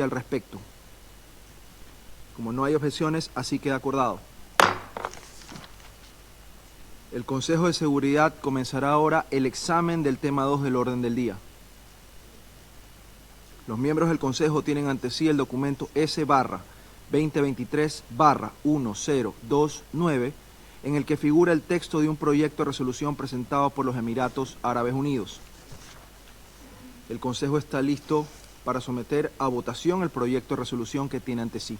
al respecto. Como no hay objeciones, así queda acordado. El Consejo de Seguridad comenzará ahora el examen del tema 2 del orden del día. Los miembros del Consejo tienen ante sí el documento S-2023-1029, en el que figura el texto de un proyecto de resolución presentado por los Emiratos Árabes Unidos. El Consejo está listo para someter a votación el proyecto de resolución que tiene ante sí.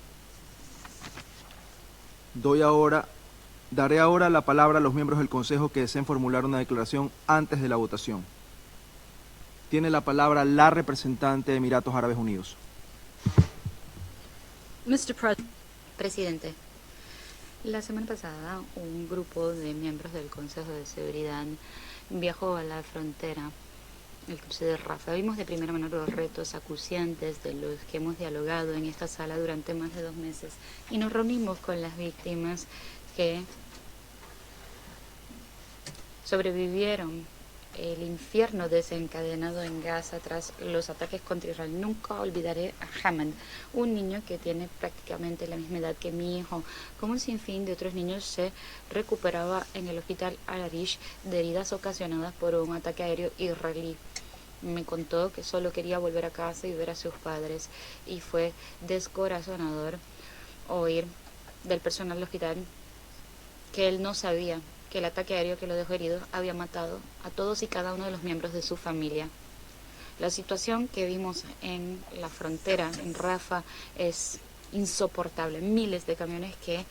Daré ahora la palabra a los miembros del Consejo que deseen formular una declaración antes de la votación. Tiene la palabra la representante de Emiratos Árabes Unidos. Presidente, la semana pasada un grupo de miembros del Consejo de Seguridad viajó a la frontera, el cruce de Rafah. Vimos de primera mano los retos acuciantes de los que hemos dialogado en esta sala durante más de 2 meses y nos reunimos con las víctimas que sobrevivieron el infierno desencadenado en Gaza tras los ataques contra Israel. Nunca olvidaré a Hamad, un niño que tiene prácticamente la misma edad que mi hijo. Como un sinfín de otros niños se recuperaba en el hospital Al-Arish de heridas ocasionadas por un ataque aéreo israelí. Me contó que solo quería volver a casa y ver a sus padres, y fue descorazonador oír del personal del hospital que él no sabía que el ataque aéreo que lo dejó herido había matado a todos y cada uno de los miembros de su familia. La situación que vimos en la frontera, en Rafah, es insoportable. Miles de camiones que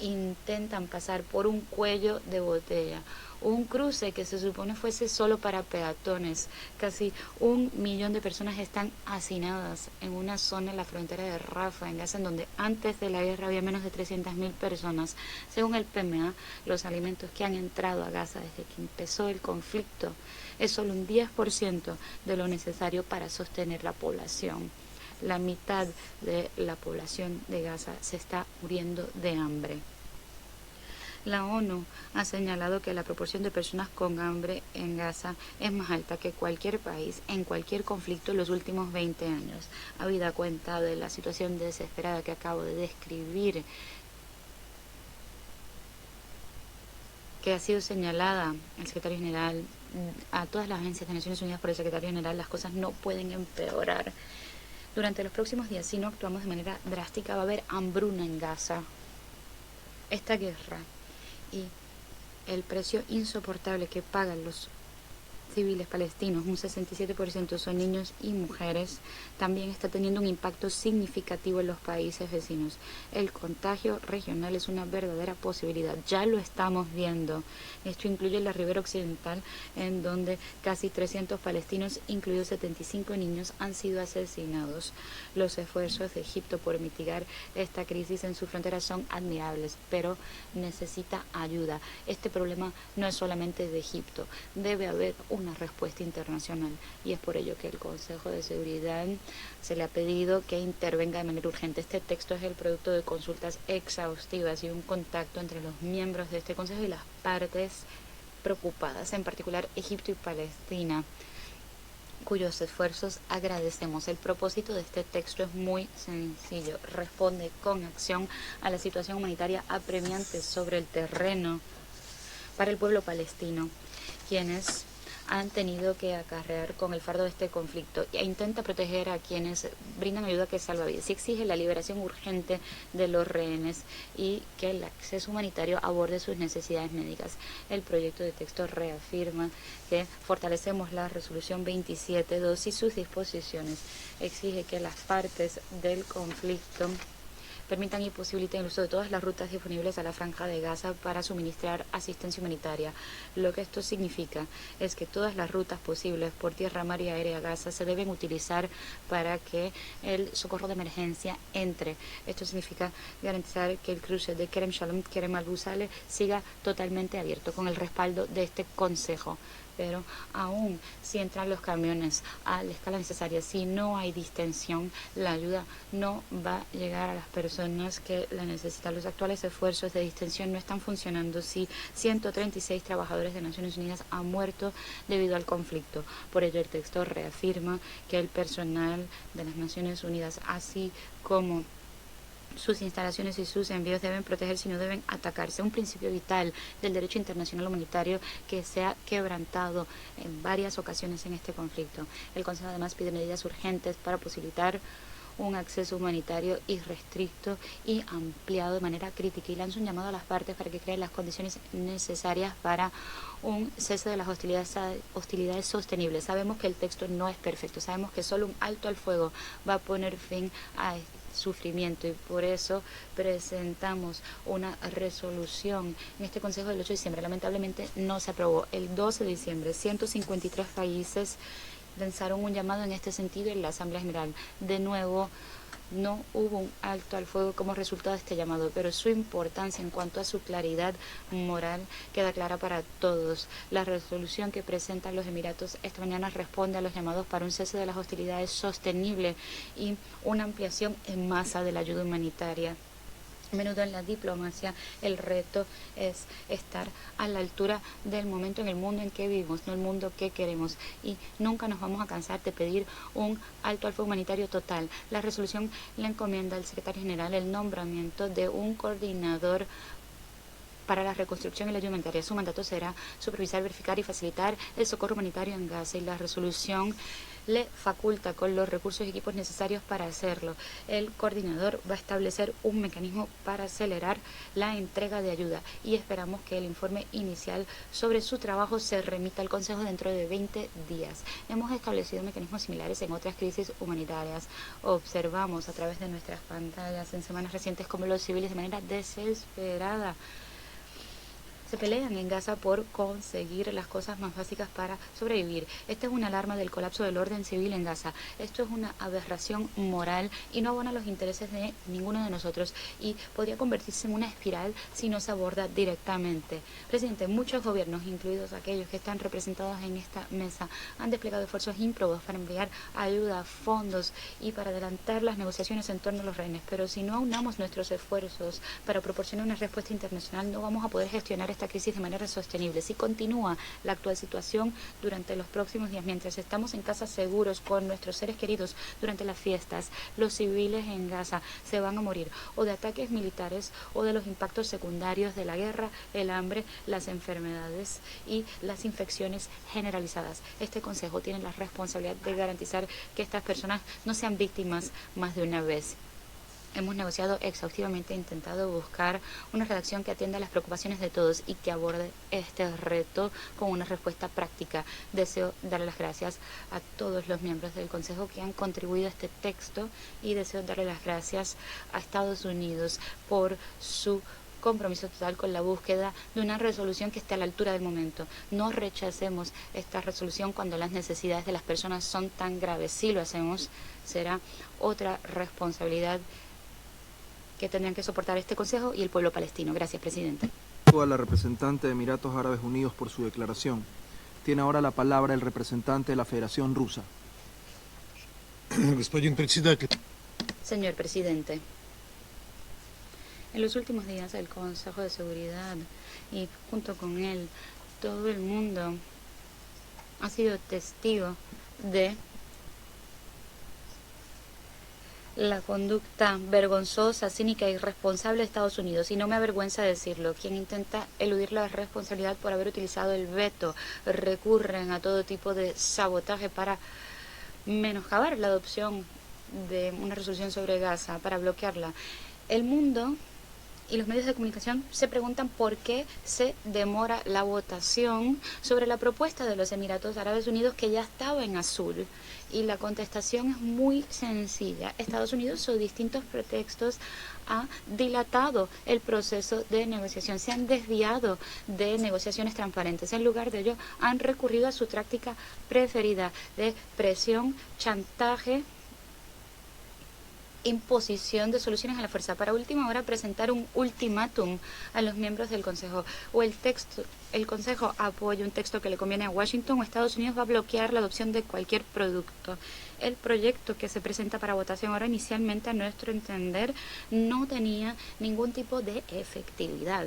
intentan pasar por un cuello de botella. Un cruce que se supone fuese solo para peatones. Casi 1 millón de personas están hacinadas en una zona en la frontera de Rafah, en Gaza, en donde antes de la guerra había menos de 300.000 personas. Según el PMA, los alimentos que han entrado a Gaza desde que empezó el conflicto es solo un 10% de lo necesario para sostener la población. La mitad de la población de Gaza se está muriendo de hambre. La ONU ha señalado que la proporción de personas con hambre en Gaza es más alta que cualquier país en cualquier conflicto en los últimos 20 años. Habida cuenta de la situación desesperada que acabo de describir, que ha sido señalada el secretario general a todas las agencias de Naciones Unidas por el secretario general, las cosas no pueden empeorar. Durante los próximos días, si no actuamos de manera drástica, va a haber hambruna en Gaza. Esta guerra y el precio insoportable que pagan los civiles palestinos, un 67% son niños y mujeres, también está teniendo un impacto significativo en los países vecinos. El contagio regional es una verdadera posibilidad, ya lo estamos viendo. Esto incluye la ribera occidental, en donde casi 300 palestinos, incluidos 75 niños, han sido asesinados. Los esfuerzos de Egipto por mitigar esta crisis en su frontera son admirables, pero necesita ayuda. Este problema no es solamente de Egipto, debe haber una respuesta internacional, y es por ello que el Consejo de Seguridad se le ha pedido que intervenga de manera urgente. Este texto es el producto de consultas exhaustivas y un contacto entre los miembros de este Consejo y las partes preocupadas, en particular Egipto y Palestina, cuyos esfuerzos agradecemos. El propósito de este texto es muy sencillo: responde con acción a la situación humanitaria apremiante sobre el terreno para el pueblo palestino, quienes han tenido que acarrear con el fardo de este conflicto, e intenta proteger a quienes brindan ayuda que salva vidas, y exige la liberación urgente de los rehenes y que el acceso humanitario aborde sus necesidades médicas. El proyecto de texto reafirma que fortalecemos la resolución 27.2 y sus disposiciones. Exige que las partes del conflicto permitan y posibiliten el uso de todas las rutas disponibles a la Franja de Gaza para suministrar asistencia humanitaria. Lo que esto significa es que todas las rutas posibles por tierra, mar y aérea a Gaza se deben utilizar para que el socorro de emergencia entre. Esto significa garantizar que el cruce de Kerem Shalom, Kerem Al-Busale siga totalmente abierto con el respaldo de este Consejo. pero aún si entran los camiones a la escala necesaria, si no hay distensión, la ayuda no va a llegar a las personas que la necesitan. Los actuales esfuerzos de distensión no están funcionando si 136 trabajadores de Naciones Unidas han muerto debido al conflicto. Por ello, el texto reafirma que el personal de las Naciones Unidas, así como sus instalaciones y sus envíos, deben protegerse y no deben atacarse. Un principio vital del derecho internacional humanitario que se ha quebrantado en varias ocasiones en este conflicto. El Consejo además pide medidas urgentes para posibilitar un acceso humanitario irrestricto y ampliado de manera crítica, y lanza un llamado a las partes para que creen las condiciones necesarias para un cese de las hostilidades sostenibles. Sabemos que el texto no es perfecto, sabemos que solo un alto al fuego va a poner fin a sufrimiento, y por eso presentamos una resolución en este Consejo del 8 de diciembre. Lamentablemente no se aprobó. El 12 de diciembre, 153 países lanzaron un llamado en este sentido en la Asamblea General. De nuevo, no hubo un alto al fuego como resultado de este llamado, pero su importancia en cuanto a su claridad moral queda clara para todos. La resolución que presentan los Emiratos esta mañana responde a los llamados para un cese de las hostilidades sostenible y una ampliación en masa de la ayuda humanitaria. A menudo en la diplomacia el reto es estar a la altura del momento en el mundo en que vivimos, no el mundo que queremos, y nunca nos vamos a cansar de pedir un alto al fuego humanitario total. La resolución le encomienda al secretario general el nombramiento de un coordinador para la reconstrucción y la ayuda humanitaria. Su mandato será supervisar, verificar y facilitar el socorro humanitario en Gaza, y la resolución le faculta con los recursos y equipos necesarios para hacerlo. El coordinador va a establecer un mecanismo para acelerar la entrega de ayuda, y esperamos que el informe inicial sobre su trabajo se remita al Consejo dentro de 20 días. Hemos establecido mecanismos similares en otras crisis humanitarias. Observamos a través de nuestras pantallas en semanas recientes cómo los civiles de manera desesperada se pelean en Gaza por conseguir las cosas más básicas para sobrevivir. Esta es una alarma del colapso del orden civil en Gaza. Esto es una aberración moral y no abona los intereses de ninguno de nosotros, y podría convertirse en una espiral si no se aborda directamente. Presidente, muchos gobiernos, incluidos aquellos que están representados en esta mesa, han desplegado esfuerzos ímprobos para enviar ayuda, fondos y para adelantar las negociaciones en torno a los rehenes. Pero si no aunamos nuestros esfuerzos para proporcionar una respuesta internacional, no vamos a poder gestionar esta crisis de manera sostenible. Si continúa la actual situación durante los próximos días, mientras estamos en casa seguros con nuestros seres queridos durante las fiestas, los civiles en Gaza se van a morir o de ataques militares o de los impactos secundarios de la guerra, el hambre, las enfermedades y las infecciones generalizadas. Este Consejo tiene la responsabilidad de garantizar que estas personas no sean víctimas más de una vez. Hemos negociado exhaustivamente e intentado buscar una redacción que atienda a las preocupaciones de todos y que aborde este reto con una respuesta práctica. Deseo darle las gracias a todos los miembros del Consejo que han contribuido a este texto, y deseo darle las gracias a Estados Unidos por su compromiso total con la búsqueda de una resolución que esté a la altura del momento. No rechacemos esta resolución cuando las necesidades de las personas son tan graves. Si lo hacemos, será otra responsabilidad que tendrán que soportar este Consejo y el pueblo palestino. Gracias, presidente. A la representante de Emiratos Árabes Unidos por su declaración. Tiene ahora la palabra el representante de la Federación Rusa. Señor presidente, en los últimos días el Consejo de Seguridad y junto con él todo el mundo ha sido testigo de la conducta vergonzosa, cínica y irresponsable de Estados Unidos, y no me avergüenza decirlo. Quien intenta eludir la responsabilidad por haber utilizado el veto, recurren a todo tipo de sabotaje para menoscabar la adopción de una resolución sobre Gaza, para bloquearla. El mundo y los medios de comunicación se preguntan por qué se demora la votación sobre la propuesta de los Emiratos Árabes Unidos, que ya estaba en azul. Y la contestación es muy sencilla. Estados Unidos, con distintos pretextos, ha dilatado el proceso de negociación. Se han desviado de negociaciones transparentes. En lugar de ello, han recurrido a su táctica preferida de presión, chantaje imposición de soluciones a la fuerza. Para última hora presentar un ultimátum a los miembros del Consejo. O el Consejo apoya un texto que le conviene a Washington, o Estados Unidos va a bloquear la adopción de cualquier producto. El proyecto que se presenta para votación ahora inicialmente, a nuestro entender, no tenía ningún tipo de efectividad.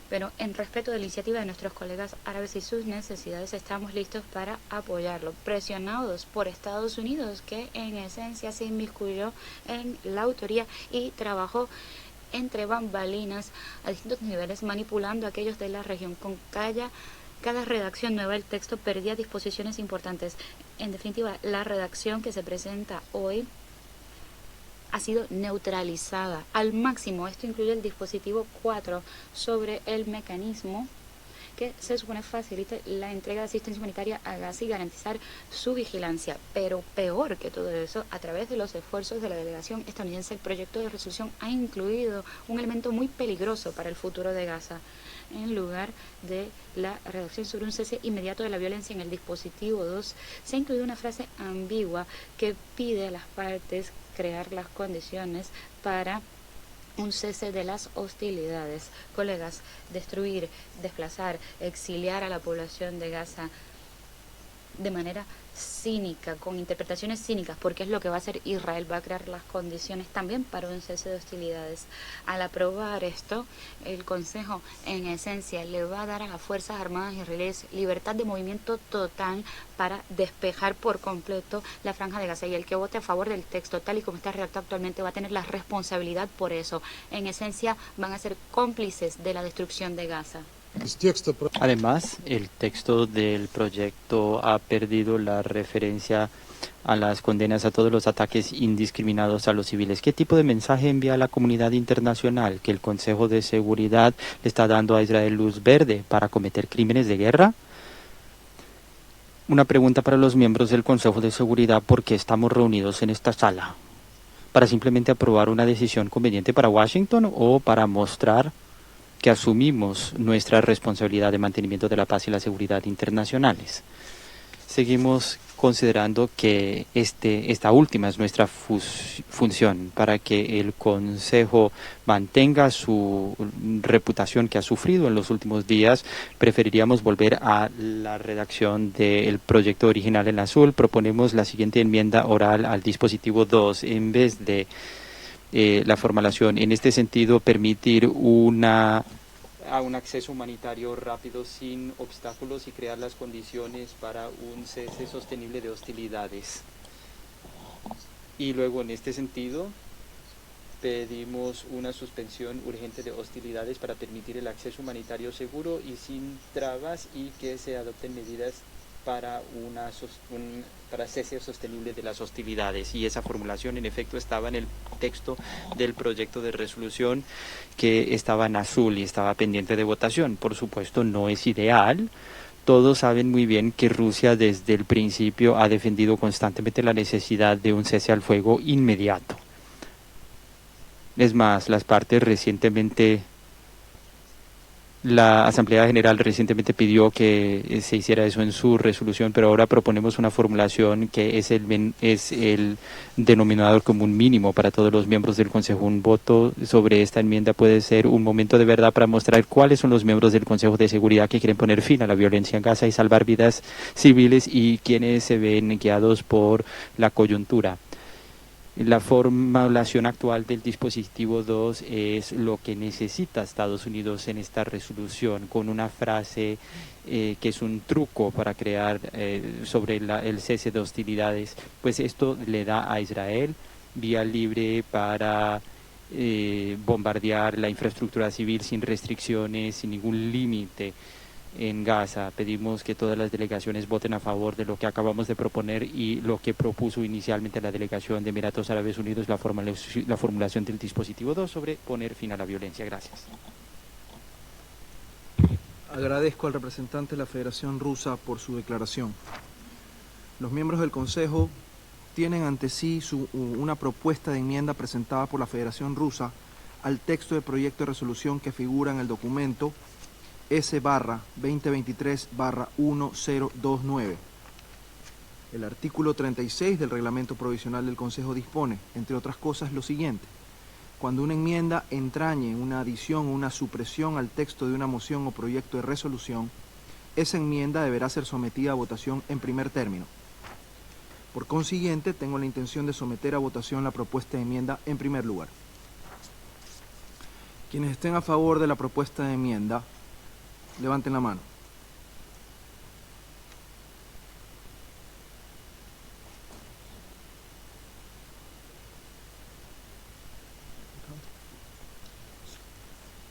Pero en respeto de la iniciativa de nuestros colegas árabes y sus necesidades, estamos listos para apoyarlo, presionados por Estados Unidos, que en esencia se inmiscuyó en la autoría y trabajó entre bambalinas a distintos niveles, manipulando a aquellos de la región. Con cada redacción nueva del texto perdía disposiciones importantes. En definitiva, la redacción que se presenta hoy ha sido neutralizada al máximo. Esto incluye el dispositivo 4 sobre el mecanismo que se supone facilita la entrega de asistencia humanitaria a Gaza y garantizar su vigilancia. Pero peor que todo eso, a través de los esfuerzos de la delegación estadounidense, el proyecto de resolución ha incluido un elemento muy peligroso para el futuro de Gaza. En lugar de la redacción sobre un cese inmediato de la violencia en el dispositivo 2, se ha incluido una frase ambigua que pide a las partes crear las condiciones para un cese de las hostilidades. Colegas, destruir, desplazar, exiliar a la población de Gaza de manera cínica, con interpretaciones cínicas, porque es lo que va a hacer Israel, va a crear las condiciones también para un cese de hostilidades. Al aprobar esto, el Consejo en esencia le va a dar a las Fuerzas Armadas israelíes libertad de movimiento total para despejar por completo la franja de Gaza, y el que vote a favor del texto tal y como está redactado actualmente va a tener la responsabilidad por eso. En esencia van a ser cómplices de la destrucción de Gaza. Además, el texto del proyecto ha perdido la referencia a las condenas a todos los ataques indiscriminados a los civiles. ¿Qué tipo de mensaje envía a la comunidad internacional? ¿Que el Consejo de Seguridad le está dando a Israel luz verde para cometer crímenes de guerra? Una pregunta para los miembros del Consejo de Seguridad: ¿por qué estamos reunidos en esta sala? ¿Para simplemente aprobar una decisión conveniente para Washington o para mostrar que asumimos nuestra responsabilidad de mantenimiento de la paz y la seguridad internacionales? Seguimos considerando que esta última es nuestra función. Para que el Consejo mantenga su reputación que ha sufrido en los últimos días, preferiríamos volver a la redacción del proyecto original en azul. Proponemos la siguiente enmienda oral al dispositivo 2, en vez de la formulación. En este sentido, permitir un acceso humanitario rápido sin obstáculos y crear las condiciones para un cese sostenible de hostilidades. Y luego, en este sentido, pedimos una suspensión urgente de hostilidades para permitir el acceso humanitario seguro y sin trabas, y que se adopten medidas para cese sostenible de las hostilidades. Y esa formulación en efecto estaba en el texto del proyecto de resolución, que estaba en azul y estaba pendiente de votación. Por supuesto, no es ideal. Todos saben muy bien que Rusia desde el principio ha defendido constantemente la necesidad de un cese al fuego inmediato. Es más, la Asamblea General recientemente pidió que se hiciera eso en su resolución, pero ahora proponemos una formulación que es el denominador común mínimo para todos los miembros del Consejo. Un voto sobre esta enmienda puede ser un momento de verdad para mostrar cuáles son los miembros del Consejo de Seguridad que quieren poner fin a la violencia en Gaza y salvar vidas civiles, y quienes se ven guiados por la coyuntura. La formulación actual del dispositivo 2 es lo que necesita Estados Unidos en esta resolución, con una frase que es un truco para crear sobre el cese de hostilidades. Pues esto le da a Israel vía libre para bombardear la infraestructura civil sin restricciones, sin ningún límite en Gaza. Pedimos que todas las delegaciones voten a favor de lo que acabamos de proponer y lo que propuso inicialmente la delegación de Emiratos Árabes Unidos, la formulación del dispositivo 2 sobre poner fin a la violencia. Gracias. Agradezco al representante de la Federación Rusa por su declaración. Los miembros del Consejo tienen ante sí una propuesta de enmienda presentada por la Federación Rusa al texto del proyecto de resolución que figura en el documento S/2023/1029. El artículo 36 del Reglamento Provisional del Consejo dispone, entre otras cosas, lo siguiente. Cuando una enmienda entrañe una adición o una supresión al texto de una moción o proyecto de resolución, esa enmienda deberá ser sometida a votación en primer término. Por consiguiente, tengo la intención de someter a votación la propuesta de enmienda en primer lugar. Quienes estén a favor de la propuesta de enmienda, levanten la mano.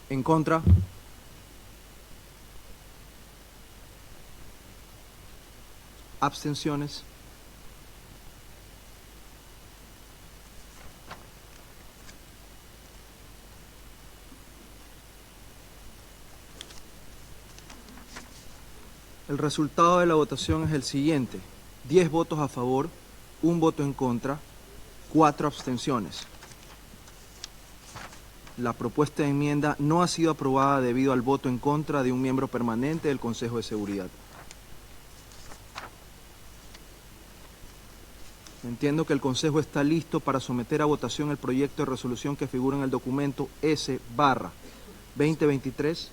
En contra. Abstenciones. El resultado de la votación es el siguiente: 10 votos a favor, 1 voto en contra, 4 abstenciones. La propuesta de enmienda no ha sido aprobada debido al voto en contra de un miembro permanente del Consejo de Seguridad. Entiendo que el Consejo está listo para someter a votación el proyecto de resolución que figura en el documento S/2023.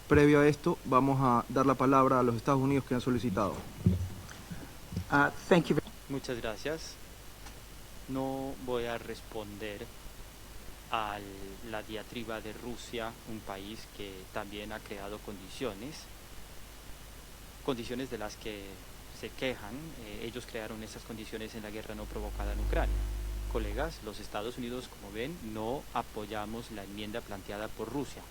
Previo a esto, vamos a dar la palabra a los Estados Unidos que han solicitado. Thank you. Muchas gracias. No voy a responder a la diatriba de Rusia, un país que también ha creado condiciones de las que se quejan. Ellos crearon esas condiciones en la guerra no provocada en Ucrania. Colegas, los Estados Unidos, como ven, no apoyamos la enmienda planteada por Rusia.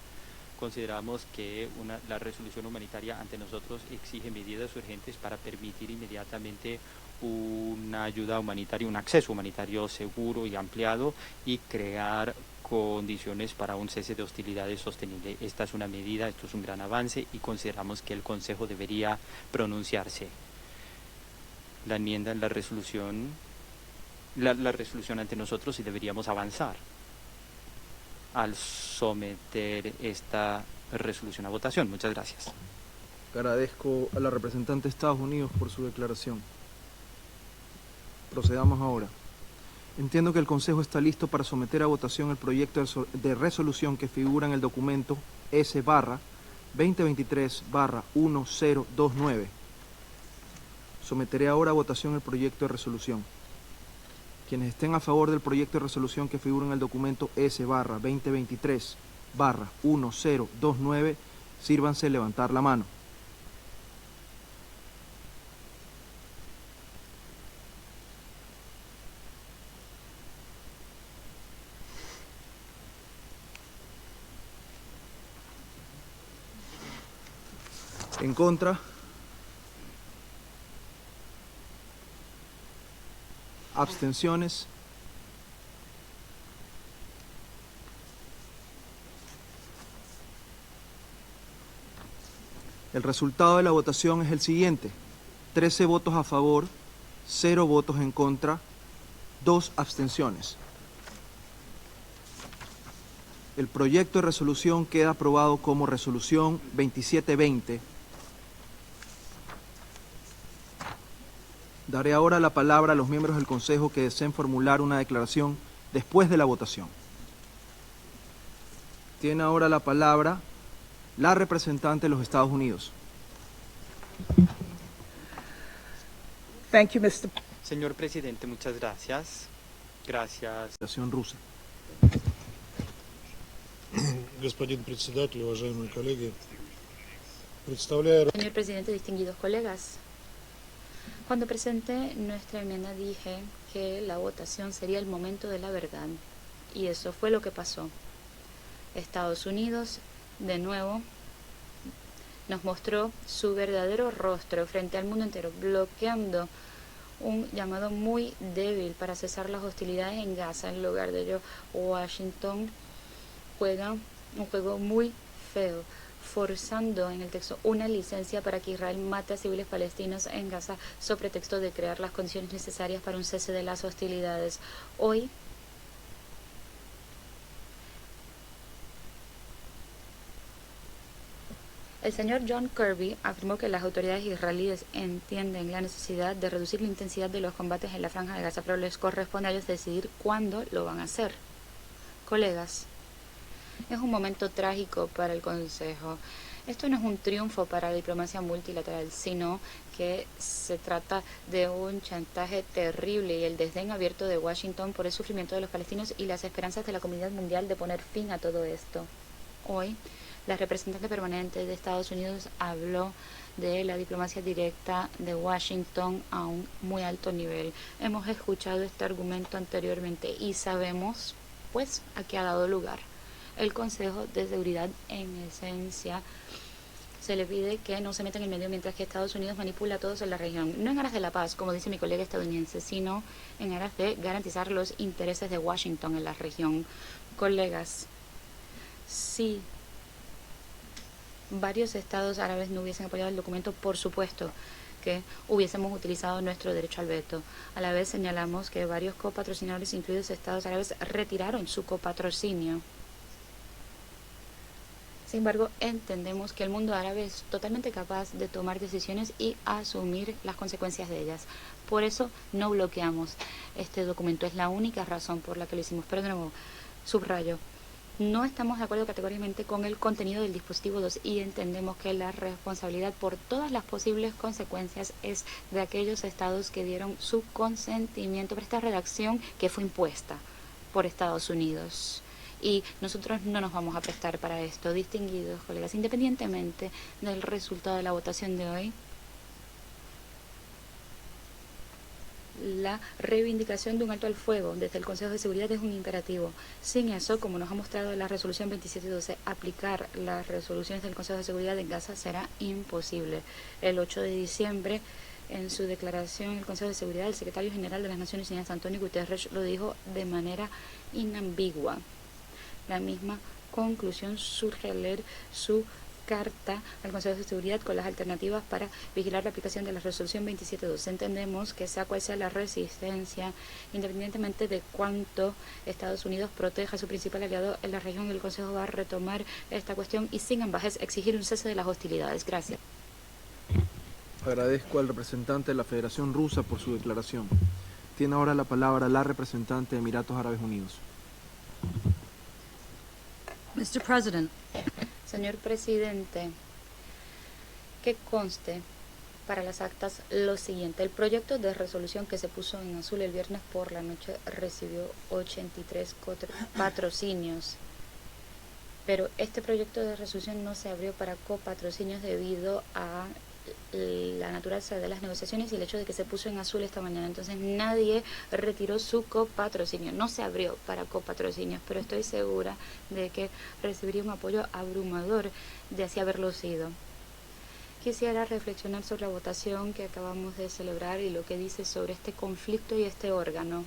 Consideramos que la resolución humanitaria ante nosotros exige medidas urgentes para permitir inmediatamente una ayuda humanitaria, un acceso humanitario seguro y ampliado, y crear condiciones para un cese de hostilidades sostenible. Esta es una medida, esto es un gran avance y consideramos que el Consejo debería pronunciarse. La enmienda en la resolución ante nosotros, y deberíamos avanzar al someter esta resolución a votación. Muchas gracias. Agradezco a la representante de Estados Unidos por su declaración. Procedamos ahora. Entiendo que el Consejo está listo para someter a votación el proyecto de resolución que figura en el documento S/2023/1029. Someteré ahora a votación el proyecto de resolución. Quienes estén a favor del proyecto de resolución que figura en el documento S/2023/1029, sírvanse levantar la mano. En contra. Abstenciones. El resultado de la votación es el siguiente: 13 votos a favor, 0 votos en contra, 2 abstenciones. El proyecto de resolución queda aprobado como resolución 2720. Daré ahora la palabra a los miembros del Consejo que deseen formular una declaración después de la votación. Tiene ahora la palabra la representante de los Estados Unidos. Thank you, Mr. Señor presidente, muchas gracias. Gracias. Declaración rusa. Господин председатель, уважаемые коллеги, представляя... Señor presidente, distinguidos colegas, cuando presenté nuestra enmienda dije que la votación sería el momento de la verdad, y eso fue lo que pasó. Estados Unidos, de nuevo, nos mostró su verdadero rostro frente al mundo entero, bloqueando un llamado muy débil para cesar las hostilidades en Gaza. En lugar de ello, Washington juega un juego muy feo, forzando en el texto una licencia para que Israel mate a civiles palestinos en Gaza sobre pretexto de crear las condiciones necesarias para un cese de las hostilidades. Hoy El señor John Kirby afirmó que las autoridades israelíes entienden la necesidad de reducir la intensidad de los combates en la Franja de Gaza, pero les corresponde a ellos decidir cuándo lo van a hacer. Colegas, es un momento trágico para el Consejo. Esto no es un triunfo para la diplomacia multilateral, sino que se trata de un chantaje terrible y el desdén abierto de Washington por el sufrimiento de los palestinos y las esperanzas de la comunidad mundial de poner fin a todo esto. Hoy, la representante permanente de Estados Unidos habló de la diplomacia directa de Washington a un muy alto nivel. Hemos escuchado este argumento anteriormente y sabemos, pues, a qué ha dado lugar. El Consejo de Seguridad, en esencia, se le pide que no se meta en el medio mientras que Estados Unidos manipula a todos en la región. No en aras de la paz, como dice mi colega estadounidense, sino en aras de garantizar los intereses de Washington en la región. Colegas, si varios estados árabes no hubiesen apoyado el documento, por supuesto que hubiésemos utilizado nuestro derecho al veto. A la vez señalamos que varios copatrocinadores, incluidos estados árabes, retiraron su copatrocinio. Sin embargo, entendemos que el mundo árabe es totalmente capaz de tomar decisiones y asumir las consecuencias de ellas. Por eso no bloqueamos este documento. Es la única razón por la que lo hicimos. Pero de nuevo, subrayo, no estamos de acuerdo categóricamente con el contenido del dispositivo 2 y entendemos que la responsabilidad por todas las posibles consecuencias es de aquellos estados que dieron su consentimiento para esta redacción que fue impuesta por Estados Unidos. Y nosotros no nos vamos a prestar para esto, distinguidos colegas, independientemente del resultado de la votación de hoy. La reivindicación de un alto al fuego desde el Consejo de Seguridad es un imperativo. Sin eso, como nos ha mostrado la resolución 2712, aplicar las resoluciones del Consejo de Seguridad en Gaza será imposible. El 8 de diciembre, en su declaración en el Consejo de Seguridad, el secretario general de las Naciones Unidas, Antonio Guterres, lo dijo de manera inambigua. La misma conclusión surge al leer su carta al Consejo de Seguridad con las alternativas para vigilar la aplicación de la resolución 27.2. Entendemos que sea cual sea la resistencia, independientemente de cuánto Estados Unidos proteja a su principal aliado en la región, el Consejo va a retomar esta cuestión y sin ambajes exigir un cese de las hostilidades. Gracias. Agradezco al representante de la Federación Rusa por su declaración. Tiene ahora la palabra la representante de Emiratos Árabes Unidos. Mr. President, Señor presidente, que conste para las actas lo siguiente. El proyecto de resolución que se puso en azul el viernes por la noche recibió 83 patrocinios. Pero este proyecto de resolución no se abrió para copatrocinios debido a la naturaleza de las negociaciones y el hecho de que se puso en azul esta mañana. Entonces nadie retiró su copatrocinio, no se abrió para copatrocinios, pero estoy segura de que recibiría un apoyo abrumador de así haberlo sido. Quisiera reflexionar sobre la votación que acabamos de celebrar y lo que dice sobre este conflicto y este órgano.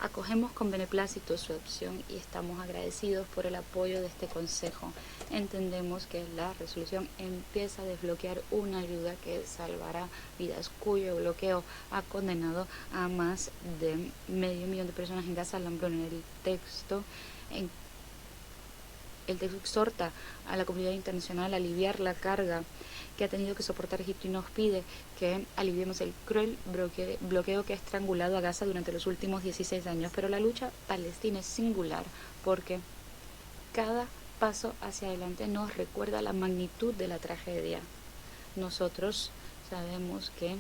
Acogemos con beneplácito su opción y estamos agradecidos por el apoyo de este Consejo. Entendemos que la resolución empieza a desbloquear una ayuda que salvará vidas, cuyo bloqueo ha condenado a más de 500.000 de personas en Gaza al hambruna. El texto exhorta a la comunidad internacional a aliviar la carga que ha tenido que soportar Egipto y nos pide que aliviemos el cruel bloqueo que ha estrangulado a Gaza durante los últimos 16 años. Pero la lucha palestina es singular porque cada paso hacia adelante nos recuerda la magnitud de la tragedia. Nosotros sabemos que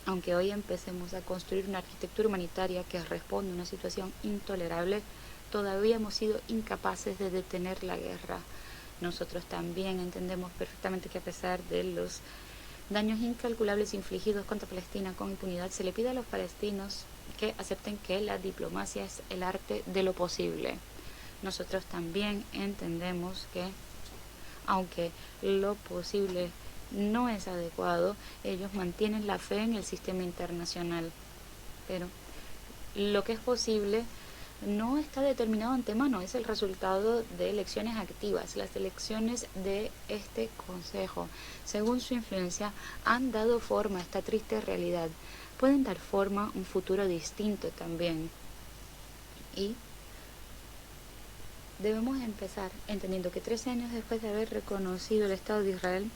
aunque hoy empecemos a construir una arquitectura humanitaria que responde a una situación intolerable, todavía hemos sido incapaces de detener la guerra. Nosotros también entendemos perfectamente que a pesar de los daños incalculables infligidos contra Palestina con impunidad, se le pide a los palestinos que acepten que la diplomacia es el arte de lo posible. Nosotros también entendemos que, aunque lo posible no es adecuado, ellos mantienen la fe en el sistema internacional. Pero lo que es posible no está determinado antemano, es el resultado de elecciones activas. Las elecciones de este Consejo, según su influencia, han dado forma a esta triste realidad. Pueden dar forma a un futuro distinto también. Y Debemos empezar entendiendo que 13 años después de haber reconocido el Estado de Israel,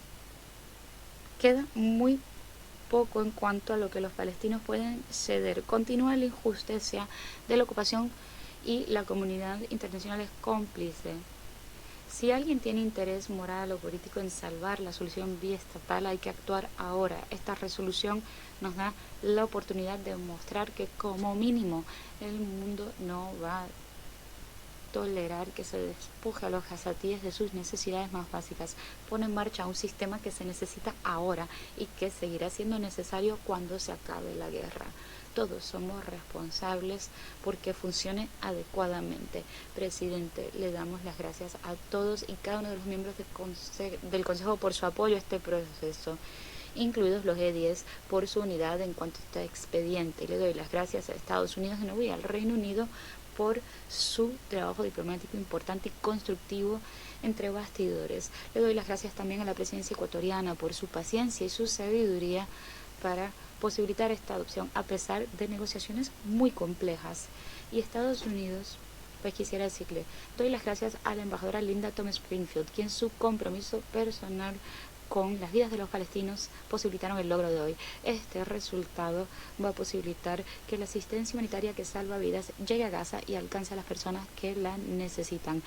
queda muy poco en cuanto a lo que los palestinos pueden ceder. Continúa la injusticia de la ocupación y la comunidad internacional es cómplice. Si alguien tiene interés moral o político en salvar la solución biestatal, hay que actuar ahora. Esta resolución nos da la oportunidad de mostrar que como mínimo el mundo no va a tolerar que se despuje a los gazatíes de sus necesidades más básicas. Pone en marcha un sistema que se necesita ahora y que seguirá siendo necesario cuando se acabe la guerra. Todos somos responsables porque funcione adecuadamente. Presidente, le damos las gracias a todos y cada uno de los miembros del Consejo por su apoyo a este proceso, incluidos los E10 por su unidad en cuanto a este expediente. Le doy las gracias a Estados Unidos de nuevo y al Reino Unido por su trabajo diplomático importante y constructivo entre bastidores. Le doy las gracias también a la presidencia ecuatoriana por su paciencia y su sabiduría para posibilitar esta adopción a pesar de negociaciones muy complejas. Y Estados Unidos, pues quisiera decirle, doy las gracias a la embajadora Linda Thomas Greenfield, quien su compromiso personal con las vidas de los palestinos posibilitaron el logro de hoy. Este resultado va a posibilitar que la asistencia humanitaria que salva vidas llegue a Gaza y alcance a las personas que la necesitan.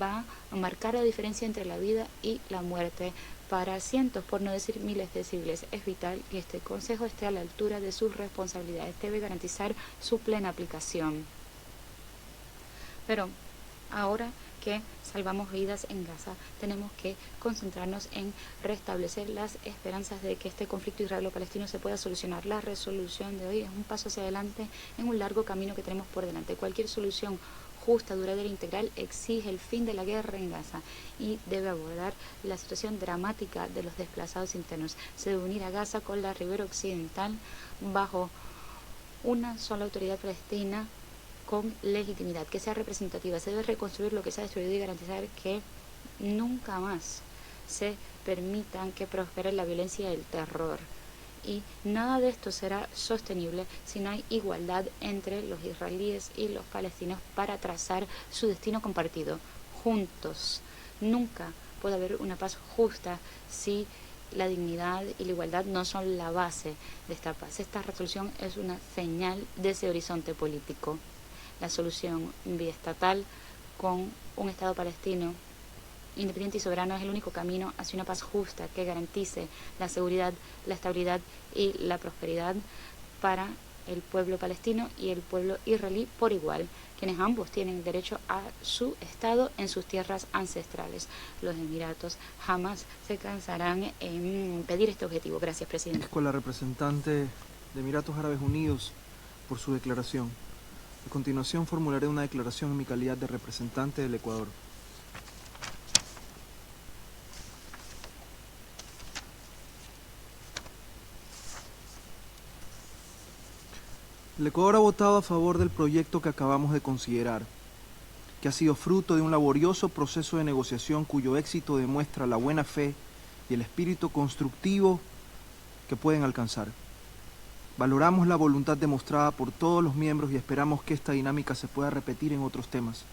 Va a marcar la diferencia entre la vida y la muerte para cientos, por no decir miles de civiles. Es vital que este Consejo esté a la altura de sus responsabilidades. Debe garantizar su plena aplicación. Pero ahora que salvamos vidas en Gaza, tenemos que concentrarnos en restablecer las esperanzas de que este conflicto israelo-palestino se pueda solucionar. La resolución de hoy es un paso hacia adelante en un largo camino que tenemos por delante. Cualquier solución justa, duradera e integral exige el fin de la guerra en Gaza y debe abordar la situación dramática de los desplazados internos. Se debe unir a Gaza con la ribera occidental bajo una sola autoridad palestina con legitimidad, que sea representativa. Se debe reconstruir lo que se ha destruido y garantizar que nunca más se permitan que prospere la violencia y el terror. Y nada de esto será sostenible si no hay igualdad entre los israelíes y los palestinos para trazar su destino compartido, juntos. Nunca puede haber una paz justa si la dignidad y la igualdad no son la base de esta paz. Esta resolución es una señal de ese horizonte político. La solución biestatal con un Estado palestino independiente y soberano es el único camino hacia una paz justa que garantice la seguridad, la estabilidad y la prosperidad para el pueblo palestino y el pueblo israelí por igual, quienes ambos tienen derecho a su Estado en sus tierras ancestrales. Los Emiratos jamás se cansarán en pedir este objetivo. Gracias, presidente. Con la representante de Emiratos Árabes Unidos por su declaración. A continuación formularé una declaración en mi calidad de representante del Ecuador. El Ecuador ha votado a favor del proyecto que acabamos de considerar, que ha sido fruto de un laborioso proceso de negociación cuyo éxito demuestra la buena fe y el espíritu constructivo que pueden alcanzar. Valoramos la voluntad demostrada por todos los miembros y esperamos que esta dinámica se pueda repetir en otros temas.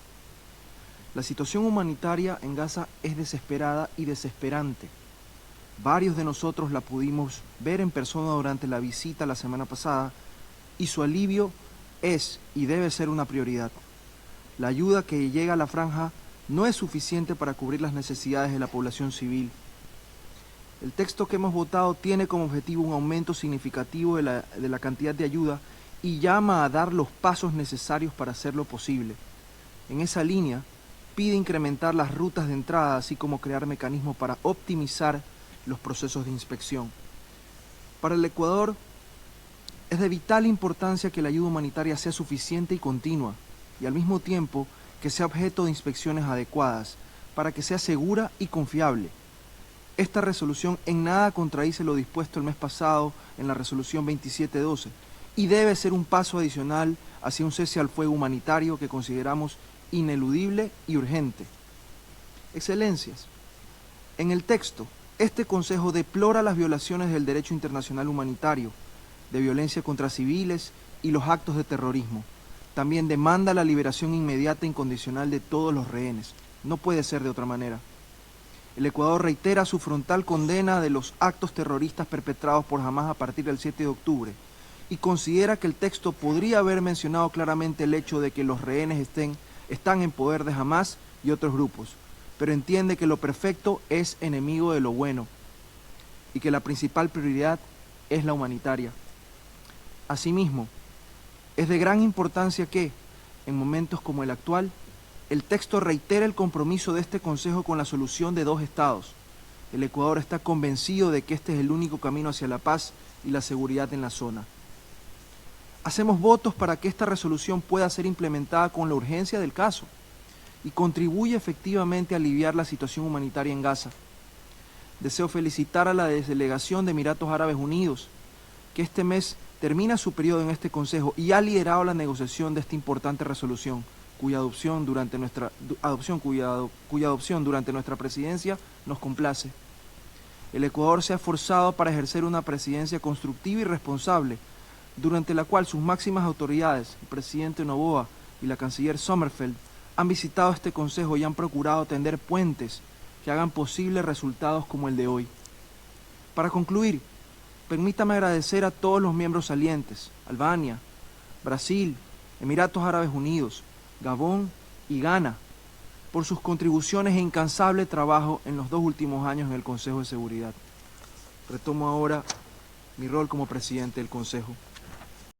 La situación humanitaria en Gaza es desesperada y desesperante. Varios de nosotros la pudimos ver en persona durante la visita la semana pasada y su alivio es y debe ser una prioridad. La ayuda que llega a la franja no es suficiente para cubrir las necesidades de la población civil. El texto que hemos votado tiene como objetivo un aumento significativo de la cantidad de ayuda y llama a dar los pasos necesarios para hacerlo posible. En esa línea, pide incrementar las rutas de entrada, así como crear mecanismos para optimizar los procesos de inspección. Para el Ecuador, es de vital importancia que la ayuda humanitaria sea suficiente y continua, y al mismo tiempo que sea objeto de inspecciones adecuadas, para que sea segura y confiable. Esta resolución en nada contradice lo dispuesto el mes pasado en la resolución 2712 y debe ser un paso adicional hacia un cese al fuego humanitario que consideramos ineludible y urgente. Excelencias, en el texto, este Consejo deplora las violaciones del derecho internacional humanitario, de violencia contra civiles y los actos de terrorismo. también demanda la liberación inmediata e incondicional de todos los rehenes. No puede ser de otra manera. El Ecuador reitera su frontal condena de los actos terroristas perpetrados por Hamás a partir del 7 de octubre y considera que el texto podría haber mencionado claramente el hecho de que los rehenes están en poder de Hamás y otros grupos, pero entiende que lo perfecto es enemigo de lo bueno y que la principal prioridad es la humanitaria. Asimismo, es de gran importancia que, en momentos como el actual, el texto reitera el compromiso de este Consejo con la solución de 2 estados. El Ecuador está convencido de que este es el único camino hacia la paz y la seguridad en la zona. Hacemos votos para que esta resolución pueda ser implementada con la urgencia del caso y contribuya efectivamente a aliviar la situación humanitaria en Gaza. Deseo felicitar a la delegación de Emiratos Árabes Unidos, que este mes termina su periodo en este Consejo y ha liderado la negociación de esta importante resolución, cuya adopción durante nuestra presidencia nos complace. El Ecuador se ha esforzado para ejercer una presidencia constructiva y responsable, durante la cual sus máximas autoridades, el presidente Noboa y la canciller Sommerfeld, han visitado este Consejo y han procurado tender puentes que hagan posibles resultados como el de hoy. Para concluir, permítame agradecer a todos los miembros salientes, Albania, Brasil, Emiratos Árabes Unidos, Gabón y Ghana, por sus contribuciones e incansable trabajo en los 2 últimos años en el Consejo de Seguridad. Retomo ahora mi rol como presidente del Consejo.